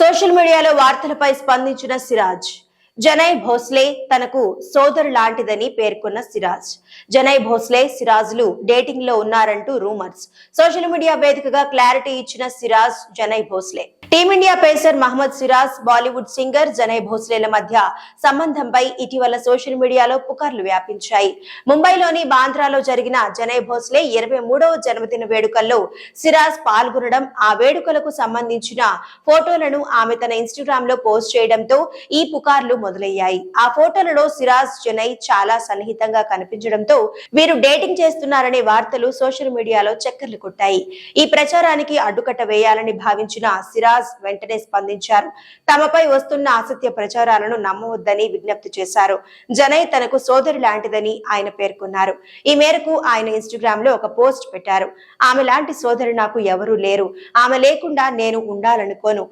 Social మీడియాలో వార్తలపై స్పందించిన సిరాజ్. జనై భోస్లే తనకు సోదరు లాంటిదని పేర్కొన్న సిరాజ్. జనై భోస్లే, సిరాజ్లు డేటింగ్ లో ఉన్నారంటూ రూమర్స్. సోషల్ మీడియా వేదికగా క్లారిటీ ఇచ్చిన Siraj, Zanai Bhosle. Team India pacer Mohammed Siraj, Bollywood singer Zanai భోస్లేల మధ్య సంబంధంపై ఇటీవల సోషల్ మీడియాలో పుకార్లు వ్యాపించాయి. ముంబైలోని బాంద్రాలో జరిగిన జనై భోస్లే 23వ జన్మదిన వేడుకల్లో సిరాజ్ పాల్గొనడం, ఆ వేడుకలకు సంబంధించిన ఫోటోలను ఆమె తన ఇన్స్టాగ్రామ్ లో పోస్ట్ చేయడంతో ఈ పుకార్లు మొదలయ్యాయి. ఆ ఫోటోలలో సిరాజ్, జనై చాలా సన్నిహితంగా కనిపించడంతో వీరు డేటింగ్ చేస్తున్నారనే వార్తలు సోషల్ మీడియాలో చక్కర్లు కొట్టాయి. ఈ ప్రచారానికి అడ్డుకట్ట వేయాలని భావించిన సిరాజ్ వెంటనే స్పందించారు. తమపై వస్తున్న అసత్య ప్రచారాలను నమ్మవద్దని విజ్ఞప్తి చేశారు. జనై తనకు సోదరి లాంటిదని ఆయన పేర్కొన్నారు. ఈ మేరకు ఆయన ఇన్స్టాగ్రామ్ లో ఒక పోస్ట్ పెట్టారు. ఆమె లాంటి సోదరి నాకు ఎవరూ లేరు. ఆమె లేకుండా నేను ఉండాలనుకోను.